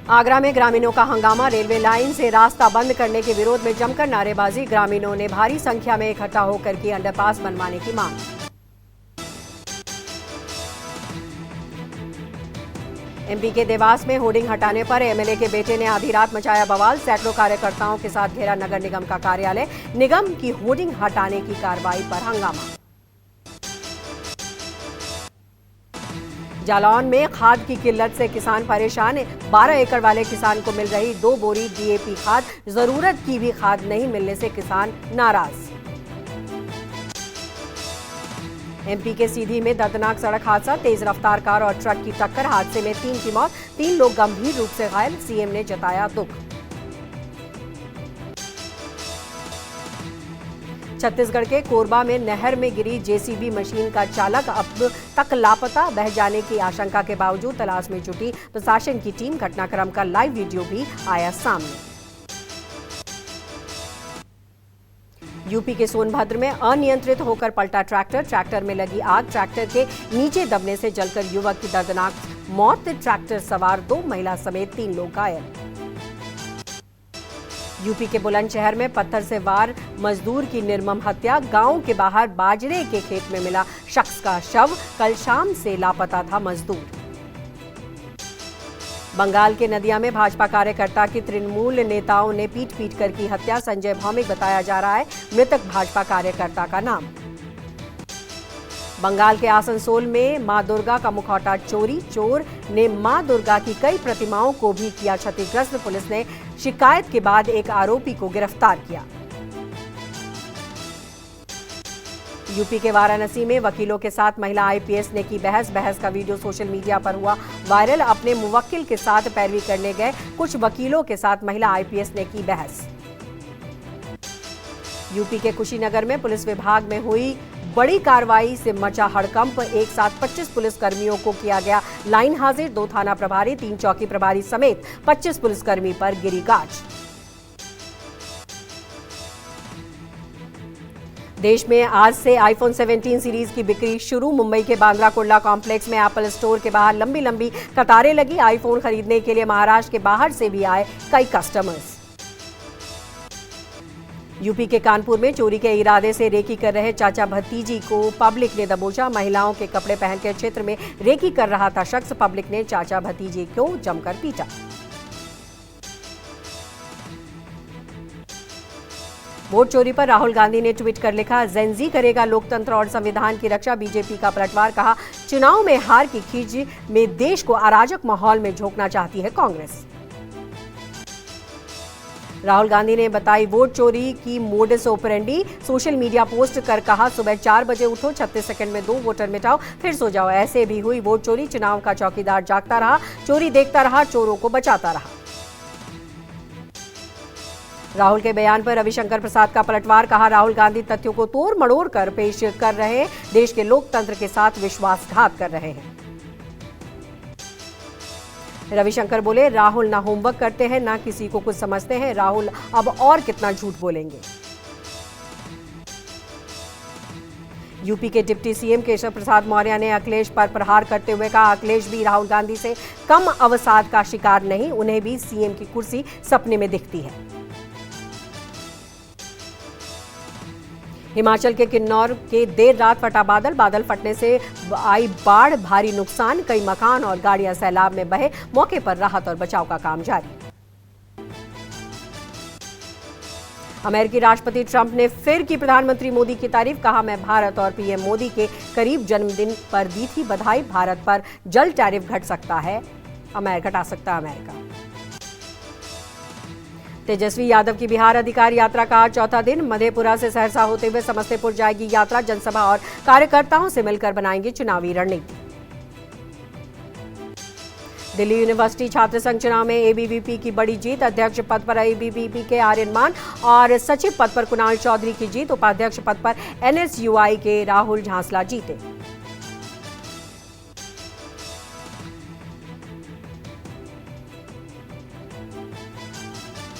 आगरा में ग्रामीणों का हंगामा, रेलवे लाइन से रास्ता बंद करने के विरोध में जमकर नारेबाजी। ग्रामीणों ने भारी संख्या में इकट्ठा होकर की अंडरपास बनवाने की मांग। एमपी के देवास में होर्डिंग हटाने पर एमएलए के बेटे ने आधी रात मचाया बवाल। सैकड़ों कार्यकर्ताओं के साथ घेरा नगर निगम का कार्यालय। निगम की होर्डिंग हटाने की कार्रवाई पर हंगामा। जालौन में खाद की किल्लत से किसान परेशान। 12 एकड़ वाले किसान को मिल रही 2 बोरी डीएपी खाद, जरूरत की भी खाद नहीं मिलने से किसान नाराज। एमपी के सीधी में दर्दनाक सड़क हादसा, तेज रफ्तार कार और ट्रक की टक्कर। हादसे में 3 की मौत, 3 लोग गंभीर रूप से घायल। सीएम ने जताया दुख। छत्तीसगढ़ के कोरबा में नहर में गिरी जेसीबी मशीन का चालक अब तक लापता। बह जाने की आशंका के बावजूद तलाश में जुटी प्रशासन की टीम। घटनाक्रम का लाइव वीडियो भी आया सामने। यूपी के सोनभद्र में अनियंत्रित होकर पलटा ट्रैक्टर। ट्रैक्टर में लगी आग, ट्रैक्टर के नीचे दबने से जलकर युवक की दर्दनाक मौत। ट्रैक्टर सवार 2 महिला समेत 3 लोग घायल। यूपी के बुलंदशहर में पत्थर से वार मजदूर की निर्मम हत्या। गांव के बाहर बाजरे के खेत में मिला शख्स का शव। कल शाम से लापता था मजदूर। बंगाल के नदिया में भाजपा कार्यकर्ता की तृणमूल नेताओं ने पीट कर की हत्या। संजय भौमिक बताया जा रहा है मृतक भाजपा कार्यकर्ता का नाम। बंगाल के आसनसोल में मां दुर्गा का मुखौटा चोरी। चोर ने मां दुर्गा की कई प्रतिमाओं को भी किया क्षतिग्रस्त। पुलिस ने शिकायत के बाद एक आरोपी को गिरफ्तार किया। यूपी के वाराणसी में वकीलों के साथ महिला आईपीएस ने की बहस का वीडियो सोशल मीडिया पर हुआ वायरल। अपने मुवक्किल के साथ पैरवी करने गए कुछ वकीलों के साथ महिला आईपीएस ने की बहस। यूपी के कुशीनगर में पुलिस विभाग में हुई बड़ी कार्रवाई से मचा हड़कंप। एक साथ 25 पुलिसकर्मियों को किया गया लाइन हाजिर। 2 थाना प्रभारी, 3 चौकी प्रभारी समेत 25 पुलिसकर्मी पर गिरी गाज। देश में आज से आईफोन 17 सीरीज की बिक्री शुरू। मुंबई के बांद्रा कुर्ला कॉम्प्लेक्स में एप्पल स्टोर के बाहर लंबी कतारें लगी। आईफोन खरीदने के लिए महाराष्ट्र के बाहर से भी आए कई कस्टमर्स। यूपी के कानपुर में चोरी के इरादे से रेकी कर रहे चाचा भतीजी को पब्लिक ने दबोचा। महिलाओं के कपड़े पहनकर क्षेत्र में रेकी कर रहा था शख्स। पब्लिक ने चाचा भतीजे को जमकर पीटा। वोट चोरी पर राहुल गांधी ने ट्वीट कर लिखा, जेनजी करेगा लोकतंत्र और संविधान की रक्षा। बीजेपी का पलटवार। कहा, चुनाव में हार की खींच में देश को अराजक माहौल में झोंकना चाहती है कांग्रेस। राहुल गांधी ने बताई वोट चोरी की modus operandi. Social media post कर कहा, सुबह 4 बजे उठो, 36 सेकंड में 2 वोटर मिटाओ, फिर सो जाओ। ऐसे भी हुई वोट चोरी। चुनाव का चौकीदार जागता रहा, चोरी देखता रहा, चोरों को बचाता रहा। राहुल के बयान पर रविशंकर प्रसाद का पलटवार। कहा, राहुल गांधी तथ्यों को तोड़ मड़ोड़ कर पेश कर रहे हैं। देश के लोकतंत्र के साथ विश्वासघात कर रहे हैं। रविशंकर बोले, राहुल ना होमवर्क करते हैं ना किसी को कुछ समझते हैं। राहुल अब और कितना झूठ बोलेंगे। यूपी के डिप्टी सीएम केशव प्रसाद मौर्य ने अखिलेश पर प्रहार करते हुए कहा, अखिलेश भी राहुल गांधी से कम अवसाद का शिकार नहीं। उन्हें भी सीएम की कुर्सी सपने में दिखती है। हिमाचल के किन्नौर के देर रात फटा बादल फटने से आई बाढ़, भारी नुकसान। कई मकान और गाड़ियां सैलाब में बहे। मौके पर राहत और बचाव का काम जारी। अमेरिकी राष्ट्रपति ट्रंप ने फिर की प्रधानमंत्री मोदी की तारीफ। कहा, मैं भारत और पीएम मोदी के करीब जन्मदिन पर दी थी बधाई। भारत पर जल्द टैरिफ घटा सकता है अमेरिका। तेजस्वी यादव की बिहार अधिकार यात्रा का आज चौथा दिन। मधेपुरा से सहरसा होते हुए समस्तीपुर जाएगी यात्रा। जनसभा और कार्यकर्ताओं से मिलकर बनाएंगे चुनावी रणनीति। दिल्ली यूनिवर्सिटी छात्र संघ चुनाव में एबीवीपी की बड़ी जीत। अध्यक्ष पद पर एबीवीपी के आर्यन मान और सचिव पद पर कुणाल चौधरी की जीत। उपाध्यक्ष पद पर एनएसयूआई के राहुल झांसला जीते।